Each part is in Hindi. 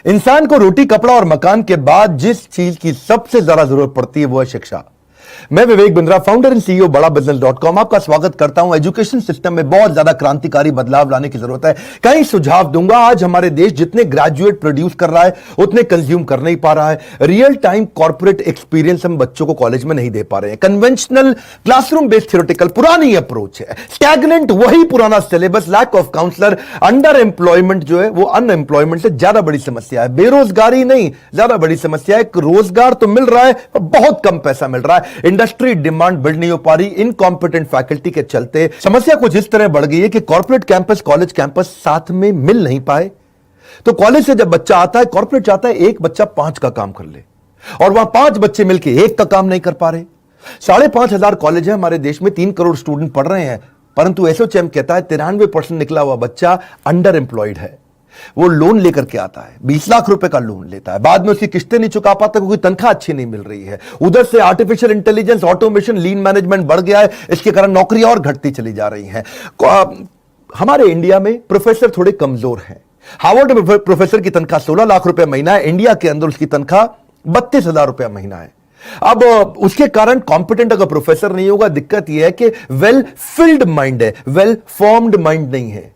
इंसान को रोटी, कपड़ा और मकान के बाद जिस चीज की सबसे ज्यादा जरूरत पड़ती है वो है शिक्षा। मैं Vivek Bindra, founder and CEO बड़ा बिजनेस.com आपका स्वागत करता हूं। एजुकेशन सिस्टम में बहुत ज्यादा क्रांतिकारी बदलाव लाने की जरूरत है। कई सुझाव दूंगा। आज हमारे देश जितने ग्रेजुएट प्रोड्यूस कर रहा है उतने कंज्यूम कर नहीं पा रहा है। रियल टाइम कॉर्पोरेट एक्सपीरियंस हम बच्चों को कॉलेज में नहीं दे पा रहे हैं। कन्वेंशनल क्लासरूम बेस्ड थ्योरेटिकल पुरानी अप्रोच है। स्टैग्नेंट वही पुराना syllabus, lack of counsellor, under employment जो है वो अनएम्प्लॉयमेंट से ज्यादा बड़ी समस्या है। बेरोजगारी नहीं, ज्यादा बड़ी समस्या है। रोजगार तो मिल रहा है, बहुत कम पैसा मिल रहा है। इंडस्ट्री डिमांड बिल्ड नहीं हो पा रही। इनकॉम्पिटेंट फैकल्टी के चलते समस्या कुछ इस तरह बढ़ गई है कि कॉर्पोरेट कैंपस, कॉलेज कैंपस साथ में मिल नहीं पाए। तो कॉलेज से जब बच्चा आता है, कॉर्पोरेट चाहता है एक बच्चा 5 का काम कर ले, और वहां 5 बच्चे मिलकर एक का काम नहीं कर पा रहे। 5,500 कॉलेज है हमारे देश में, 3 करोड़ स्टूडेंट पढ़ रहे हैं, परंतु एसोचैम कहता है 93% निकला हुआ बच्चा अंडर एम्प्लॉयड है। वो लोन लेकर के आता है, 20 लाख रुपए का लोन लेता है, बाद में उसकी किस्तें नहीं चुका पाता क्योंकि तनख्वाह अच्छी नहीं मिल रही है। उधर से आर्टिफिशियल इंटेलिजेंस, ऑटोमेशन, लीन मैनेजमेंट बढ़ गया है, इसके कारण नौकरियां और घटती चली जा रही हैं। हमारे इंडिया में प्रोफेसर थोड़े कमजोर हैं। हार्वर्ड में प्रोफेसर की तनख्वाह 16 लाख रुपए महीना है, इंडिया के अंदर उसकी तनख्वाह 32,000 रुपया महीना है। अब उसके कारण कॉम्पिटेंट अगर प्रोफेसर नहीं होगा, दिक्कत यह है कि वेल फिल्ड माइंड है, वेल फॉर्म्ड माइंड नहीं है,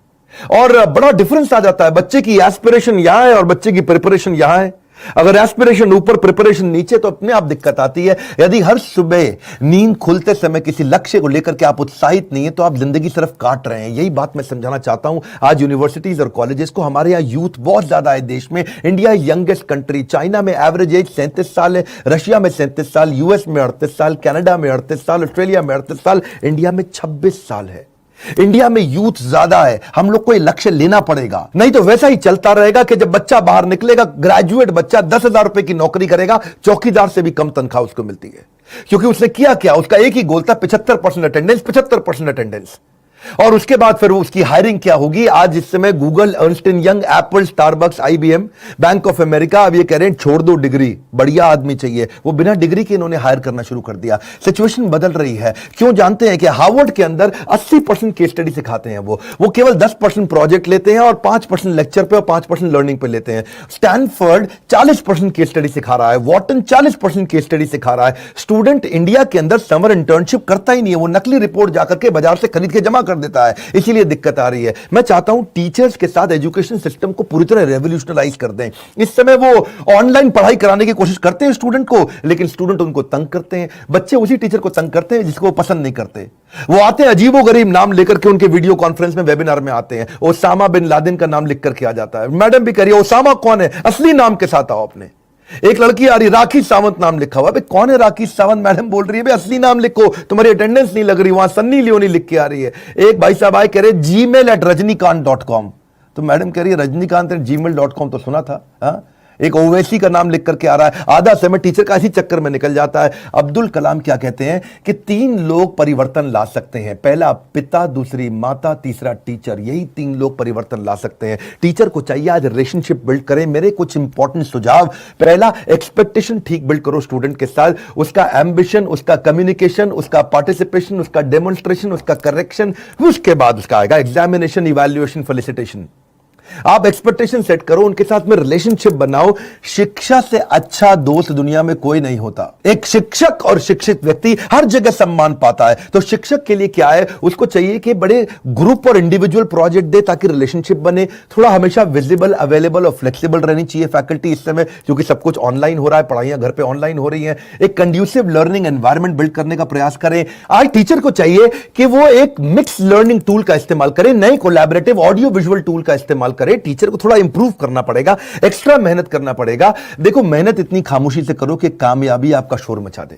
और बड़ा डिफरेंस आ जाता है। बच्चे की एस्पिरेशन यहां है और बच्चे की प्रिपरेशन यहां है। अगर एस्पिरेशन ऊपर, प्रिपरेशन नीचे, तो अपने आप दिक्कत आती है। यदि हर सुबह नींद खुलते समय किसी लक्ष्य को लेकर के आप उत्साहित नहीं है तो आप जिंदगी सिर्फ काट रहे हैं। यही बात मैं समझाना चाहता हूं आज यूनिवर्सिटीज और कॉलेजेस को। हमारे यहां यूथ बहुत ज्यादा है देश में। India youngest country. चाइना में एवरेज एज 37 साल है, रशिया में 37 साल, यूएस में 38 साल, कनाडा में 38 साल, ऑस्ट्रेलिया में 38 साल, इंडिया में 26 साल है। इंडिया में यूथ ज्यादा है। हम लोग को ये लक्ष्य लेना पड़ेगा, नहीं तो वैसा ही चलता रहेगा कि जब बच्चा बाहर निकलेगा, ग्रेजुएट बच्चा 10,000 रुपए की नौकरी करेगा, चौकीदार से भी कम तनख्वाह उसको मिलती है। क्योंकि उसने किया क्या, उसका एक ही गोल था, 75% अटेंडेंस, 75% अटेंडेंस। और उसके बाद फिर उसकी हायरिंग क्या होगी। आज इस समय Google, Ernst and young, Apple, Starbucks, IBM, bank of America अब ये कह रहे हैं छोड़ दो डिग्री, बढ़िया आदमी चाहिए। वो बिना डिग्री के इन्होंने हायर करना शुरू कर दिया। सिचुएशन बदल रही है। क्यों जानते हैं कि हार्वर्ड के अंदर 80% केस स्टडी सिखाते हैं। वो केवल 10% प्रोजेक्ट लेते हैं और 5% लेक्चर पे और 5% लर्निंग पे लेते हैं। स्टैनफोर्ड 40% केस स्टडी सिखा रहा है, वॉटन 40% केस स्टडी सिखा रहा है। स्टूडेंट इंडिया के अंदर समर इंटर्नशिप करता ही नहीं है, वो नकली रिपोर्ट जाकर के बाजार से खरीद के जमा कर देता है, इसीलिए दिक्कत आ रही है। मैं चाहता हूं टीचर्स के साथ एजुकेशन सिस्टम को पूरी तरह रेवोल्यूशनलाइज कर दें। इस समय वो ऑनलाइन पढ़ाई कराने की कोशिश करते हैं स्टूडेंट को, लेकिन स्टूडेंट उनको तंग करते हैं। बच्चे उसी टीचर को तंग करते हैं जिसको वो पसंद नहीं करते। वो आते हैं अजीबोगरीब नाम लेकर के, उनके वीडियो कॉन्फ्रेंस में, वेबिनार में आते हैं, ओसामा बिन लादेन का नाम लिख करके आ जाता है। मैडम भी कह रही है ओसामा कौन है, असली नाम के साथ आओ अपने। एक लड़की आ रही, राखी सावंत नाम लिखा हुआ। कौन है राखी सावंत? मैडम बोल रही है असली नाम लिखो, तुम्हारी अटेंडेंस नहीं लग रही। वहां सन्नी लियोनी लिख के आ रही है। एक भाई साहब आए, कह रहे gmail@rajnikant.com। तो मैडम कह रही है रजनीकांत gmail.com तो सुना था। हा? एक ओवैसी का नाम लिख करके आ रहा है। आधा समय टीचर का इसी चक्कर में निकल जाता है। अब्दुल कलाम क्या कहते हैं कि 3 लोग परिवर्तन ला सकते हैं, पहला पिता, दूसरी माता, तीसरा टीचर। यही 3 लोग परिवर्तन ला सकते हैं। टीचर को चाहिए आज रिलेशनशिप बिल्ड करें। मेरे कुछ इंपॉर्टेंट सुझाव। पहला, एक्सपेक्टेशन ठीक बिल्ड करो स्टूडेंट के साथ, उसका एम्बिशन, उसका कम्युनिकेशन, उसका पार्टिसिपेशन, उसका डेमोन्स्ट्रेशन, उसका करेक्शन। उसके बाद उसका आएगा एग्जामिनेशन, इवैल्यूएशन, फेलिसिटेशन। आप एक्सपेक्टेशन सेट करो, उनके साथ में रिलेशनशिप बनाओ। शिक्षा से अच्छा दोस्त दुनिया में कोई नहीं होता। एक शिक्षक और शिक्षित व्यक्ति हर जगह सम्मान पाता है। तो शिक्षक के लिए क्या है, उसको चाहिए कि बड़े ग्रुप और इंडिविजुअल प्रोजेक्ट दे ताकि रिलेशनशिप बने। थोड़ा हमेशा विजिबल, अवेलेबल और फ्लेक्सिबल रहनी चाहिए फैकल्टी इस समय, क्योंकि सब कुछ ऑनलाइन हो रहा है, पढ़ाइयां घर पे ऑनलाइन हो रही हैं। एक कंड्यूसिव लर्निंग एनवायरनमेंट बिल्ड करने का प्रयास करें। आज टीचर को चाहिए कि वो एक मिक्स लर्निंग टूल का इस्तेमाल करें, नए कोलैबोरेटिव ऑडियो विजुअल टूल का इस्तेमाल करे। टीचर को थोड़ा इंप्रूव करना पड़ेगा, एक्स्ट्रा मेहनत करना पड़ेगा। देखो, मेहनत इतनी खामोशी से करो कि कामयाबी आपका शोर मचा दे।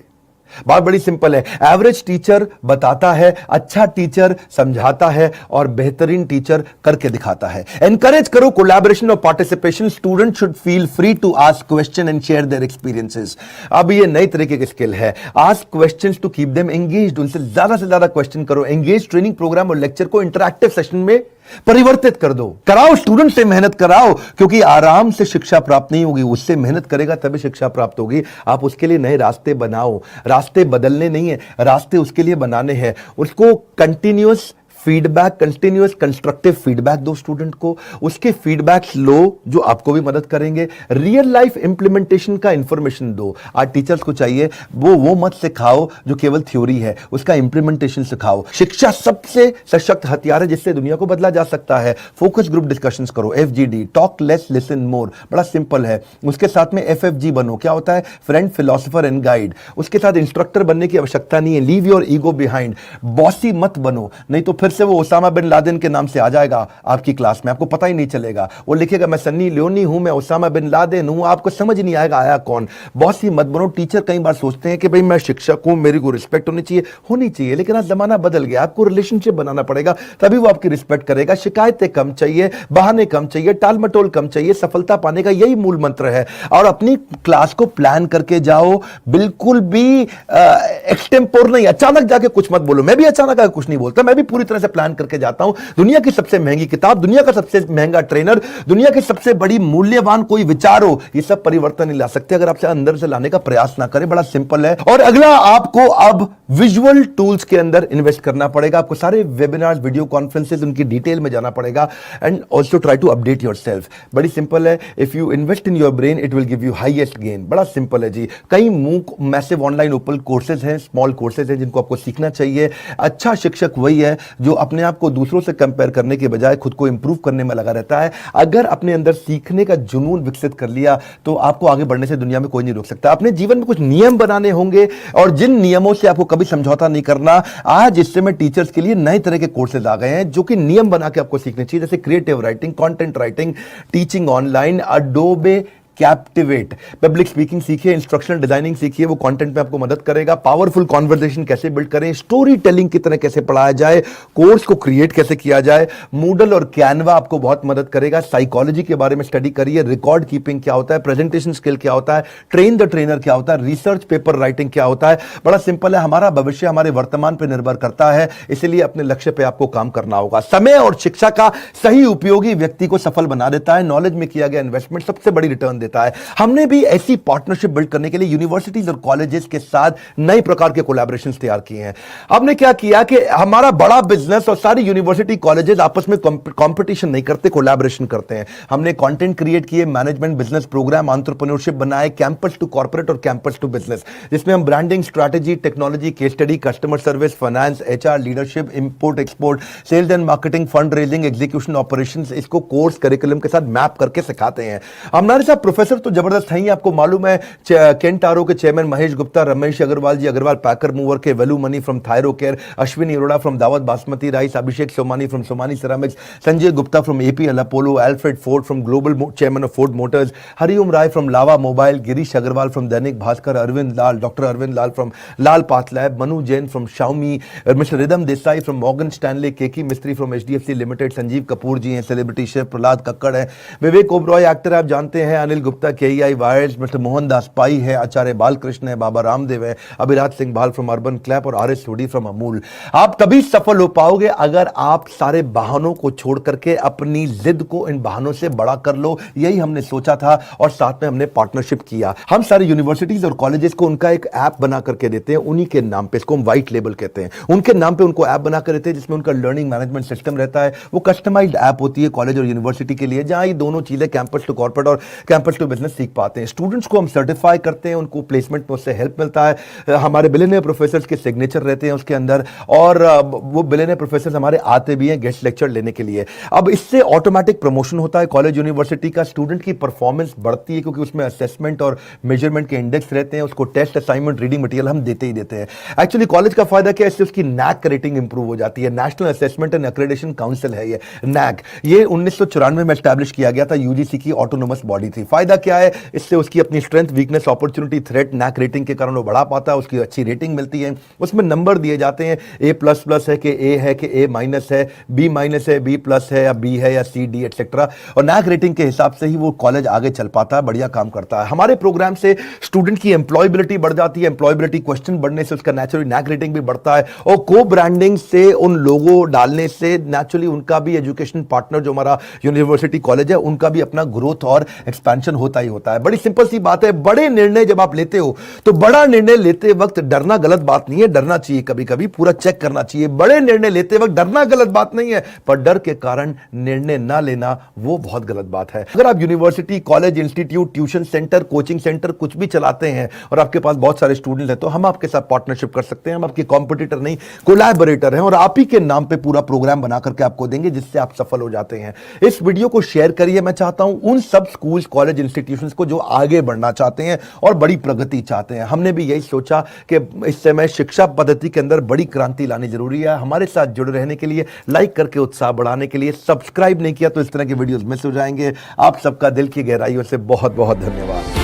बात बड़ी सिंपल है। एवरेज टीचर बताता है, अच्छा टीचर समझाता है, और बेहतरीन टीचर करके दिखाता है। एनकरेज करो कोलैबोरेशन और participation. Student should feel free to ask question and share their experiences. अब ये नई तरीके की स्किल है, ask questions to keep them engaged. उनसे ज्यादा से ज्यादा क्वेश्चन करो। एंगेज ट्रेनिंग प्रोग्राम और लेक्चर को इंटरैक्टिव सेशन में परिवर्तित कर दो। कराओ, स्टूडेंट से मेहनत कराओ, क्योंकि आराम से शिक्षा प्राप्त नहीं होगी, उससे मेहनत करेगा तभी शिक्षा प्राप्त होगी। आप उसके लिए नए रास्ते बनाओ। रास्ते बदलने नहीं है, रास्ते उसके लिए बनाने हैं। उसको continuous feedback, continuous constructive feedback दो स्टूडेंट को, उसके फीडबैक्स लो जो आपको भी मदद करेंगे। रियल लाइफ इंप्लीमेंटेशन का इंफॉर्मेशन दो। आज टीचर्स को चाहिए वो मत सिखाओ जो केवल थ्योरी है, उसका इंप्लीमेंटेशन सिखाओ। शिक्षा सबसे सशक्त हथियार है जिससे दुनिया को बदला जा सकता है। फोकस ग्रुप डिस्कशंस करो, FGD, talk less listen more, बड़ा सिंपल है। उसके साथ में FFG बनो, क्या होता है? Friend, philosopher and guide. उसके साथ इंस्ट्रक्टर बनने की आवश्यकता नहीं है, leave your ego behind. Bossy मत बनो, नहीं तो फिर से वो ओसामा बिन लादेन के नाम से आ जाएगा आपकी क्लास में, आपको पता ही नहीं चलेगा। वो लिखेगा मैं सन्नी लियोनी हूं, मैं ओसामा बिन लादेन हूं, आपको समझ नहीं आएगा आया कौन। बॉसी मत बनो। टीचर कई बार सोचते हैं कि भाई मैं शिक्षक हूं, मेरी को रिस्पेक्ट होनी चाहिए, लेकिन आज जमाना बदल गया, आपको रिलेशनशिप बनाना पड़ेगा, तभी वो आपकी रिस्पेक्ट करेगा। शिकायतें कम चाहिए, बहाने कम चाहिए, टाल मटोल कम चाहिए। सफलता पाने का यही मूल मंत्र है। और अपनी क्लास को प्लान करके जाओ, बिल्कुल भी एक्सटेम्पोर नहीं, अचानक जाके कुछ मत बोलो। मैं भी अचानक आके कुछ नहीं बोलता, मैं भी पूरी तरह से प्लान करके जाता हूं। दुनिया की सबसे महंगी किताब, दुनिया का सबसे महंगा ट्रेनर, दुनिया की सबसे बड़ी मूल्यवान कोई विचार हो, ये सब परिवर्तन नहीं ला सकते अगर आपसे अंदर से लाने का प्रयास ना करें। बड़ा सिंपल है। और अगला, आपको अब विजुअल टूल्स के अंदर इन्वेस्ट करना पड़ेगा। आपको सारे वेबिनार्स, वीडियो कॉन्फ्रेंसेस, उनकी डिटेल में जाना पड़ेगा। And also try to update yourself. बड़ी सिंपल है। If you invest in your brain it will give you highest gain. बड़ा सिंपल है जी। कई MOOC massive online open courses हैं, स्मॉल कोर्सेज हैं जिनको आपको सीखना चाहिए। अच्छा शिक्षक वही है जो अपने आप को दूसरों से कंपेयर करने के बजाय खुद को इंप्रूव करने में लगा रहता है। अगर अपने अंदर सीखने का जुनून विकसित कर लिया तो आपको आगे बढ़ने से दुनिया में कोई नहीं रोक सकता। अपने जीवन में कुछ नियम बनाने होंगे और जिन नियमों से आपको कभी समझौता नहीं करना। आज इस समय टीचर्स के लिए नए तरह के कोर्सेज आ गए हैं जो कि नियम बना के आपको सीखने चाहिए, जैसे creative writing, content writing, teaching online, Adobe captivate. Public speaking सीखिए, इंस्ट्रक्शनल डिजाइनिंग सीखिए, वो कंटेंट में आपको मदद करेगा। पावरफुल कॉन्वर्सेशन कैसे बिल्ड करें, स्टोरी टेलिंग की तरह कैसे पढ़ाया जाए, कोर्स को क्रिएट कैसे किया जाए। मूडल और कैनवा आपको बहुत मदद करेगा। साइकोलॉजी के बारे में स्टडी करिए, रिकॉर्ड कीपिंग क्या होता है, प्रेजेंटेशन स्किल क्या होता है, ट्रेन द ट्रेनर क्या होता है, रिसर्च पेपर राइटिंग क्या होता है। बड़ा सिंपल है। हमारा भविष्य हमारे वर्तमान पर निर्भर करता है, इसलिए अपने लक्ष्य पर आपको काम करना होगा। समय और शिक्षा का सही उपयोगी व्यक्ति को सफल बना देता है। नॉलेज में किया गया इन्वेस्टमेंट सबसे बड़ी रिटर्न देता है। हमने भी ऐसी पार्टनरशिप बिल्ड करने के लिए यूनिवर्सिटीज और कॉलेजेस के साथ नए प्रकार के कोलैबोरेशंस तैयार किए हैं। हमने क्या किया कि हमारा बड़ा बिजनेस और सारी यूनिवर्सिटी कॉलेजेस आपस में कंपटीशन नहीं करते, कोलैबोरेशन करते हैं। हमने कंटेंट क्रिएट किए, मैनेजमेंट बिजनेस प्रोग्राम, एंटरप्रेन्योरशिप बनाए, कैंपस टू कॉर्पोरेट और कैंपस टू बिजनेस, जिसमें हम branding, strategy, technology, case study, customer service, finance, HR, leadership, import export, sales and marketing, fund raising, execution, operations, इसको कोर्स करिकुलम के साथ मैप करके सिखाते हैं। हमारे साथ प्रोफेसर तो जबरदस्त है ही। आपको मालूम है केंट आरो के chairman Mahesh Gupta, Ramesh Agarwal ji, Agarwal packer mover के Velu Mani from Thyrocare, Ashwini Arora from Daawat basmati rice, Abhishek Somani from Somani ceramics, Sanjay Gupta from AP Apollo, Alfred Ford from global chairman of Ford Motors, Hariom Rai from Lava mobile, Girish Agarwal from Dainik Bhaskar, Arvind Lal, doctor Arvind Lal from Lal path lab, Manu Jain from Xiaomi, mister Ridham Desai from Morgan Stanley, Keki Mistry from HDFC limited, Sanjeev Kapoor ji हैं सेलिब्रिटी शेफ, प्रहलाद कक्कड़ है, विवेक ओबरॉय एक्टर आप जानते हैं, Anil Gupta KEI wires, mister Mohandas Pai है, आचार्य बालकृष्ण है, बाबा रामदेव है, अभिराज सिंह भाल फ्रॉम अर्बन क्लैप और RS सोडी फ्रॉम अमूल। आप तभी सफल हो पाओगे अगर आप सारे बहानों को छोड़ करके अपनी जिद को इन बहानों से बड़ा कर लो। यही हमने सोचा था और साथ में हमने पार्टनरशिप किया। हम सारी यूनिवर्सिटीज और कॉलेजेस को उनका एक ऐप बना करके देते हैं, उन्हीं के नाम पे, इसको हम व्हाइट लेबल कहते हैं, उनके नाम पे उनको ऐप बना कर देते हैं जिसमें उनका लर्निंग मैनेजमेंट सिस्टम रहता है। वो कस्टमाइज्ड ऐप होती है कॉलेज और यूनिवर्सिटी के लिए, जहां ये दोनों चीजें कैंपस टू कॉर्पोरेट और कैंपस टू बिजनेस सीख पाते हैं। स्टूडेंट्स को हम सर्टिफाई करते हैं, उनको प्लेसमेंट में उससे हेल्प मिलता है। हमारे बिलियनियर प्रोफेसर्स के सिग्नेचर रहते हैं उसके अंदर, और वो बिलियनियर प्रोफेसर्स हमारे आते भी हैं गेस्ट लेक्चर लेने के लिए। अब इससे ऑटोमेटिक प्रमोशन होता है कॉलेज यूनिवर्सिटी का, स्टूडेंट की परफॉर्मेंस बढ़ती है क्योंकि उसमें असेसमेंट और मेजरमेंट के इंडेक्स रहते हैं, उसको टेस्ट, असाइनमेंट, रीडिंग मटेरियल हम देते ही देते हैं। एक्चुअली कॉलेज का फायदा क्या है, इससे उसकी NAAC रेटिंग इंप्रूव हो जाती है। National assessment and accreditation council है ये NAAC, ये 1994 में एस्टैब्लिश किया गया था, UGC की ऑटोनोमस बॉडी थी। फायदा क्या है, इससे उसकी अपनी strength, weakness, opportunity, threat, NAAC rating के कारण वो बढ़ा पाता है, उसकी अच्छी रेटिंग मिलती है, उसमें नंबर दिए जाते हैं, A++ है कि A है कि A- है, B- है, B+ है या B है या C, D एटसेट्रा, और NAAC रेटिंग के हिसाब से ही वो कॉलेज आगे चल पाता है, बढ़िया काम करता है। हमारे प्रोग्राम से स्टूडेंट की एम्प्लॉयबिलिटी बढ़ जाती है, एम्प्लॉयबिलिटी क्वेश्चन बढ़ने से उसका नेचुरली NAAC रेटिंग भी बढ़ता है, और को ब्रांडिंग से उन लोगों डालने से नेचुरली उनका भी एजुकेशन पार्टनर जो हमारा यूनिवर्सिटी कॉलेज है उनका भी अपना ग्रोथ और एक्सपेंशन टेंशन होता ही होता है। बड़ी सिंपल सी बात है, बड़े निर्णय जब आप लेते हो तो बड़ा निर्णय लेते वक्त डरना गलत बात नहीं है, डरना चाहिए, कभी कभी पूरा चेक करना चाहिए। बड़े निर्णय लेते वक्त डरना गलत बात नहीं है, पर डर के कारण निर्णय ना लेना वो बहुत गलत बात है। अगर आप university, college, institute, tuition centre, coaching centre कुछ भी चलाते हैं और आपके पास बहुत सारे स्टूडेंट्स हैं, तो हम आपके साथ पार्टनरशिप कर सकते हैं। हम आपके कॉम्पिटिटर नहीं, कोलैबोरेटर हैं और आप ही के नाम पे पूरा प्रोग्राम बना करके आपको देंगे जिससे आप सफल हो जाते हैं। इस वीडियो को शेयर करिए। मैं चाहता हूं उन सब स्कूल्स, कॉलेज, इंस्टीट्यूशंस को जो आगे बढ़ना चाहते हैं और बड़ी प्रगति चाहते हैं। हमने भी यही सोचा कि इस समय शिक्षा पद्धति के अंदर बड़ी क्रांति लानी जरूरी है। हमारे साथ जुड़े रहने के लिए, लाइक करके उत्साह बढ़ाने के लिए, सब्सक्राइब नहीं किया तो इस तरह के वीडियोस मिस हो जाएंगे। आप सबका दिल की गहराइयों से बहुत बहुत धन्यवाद।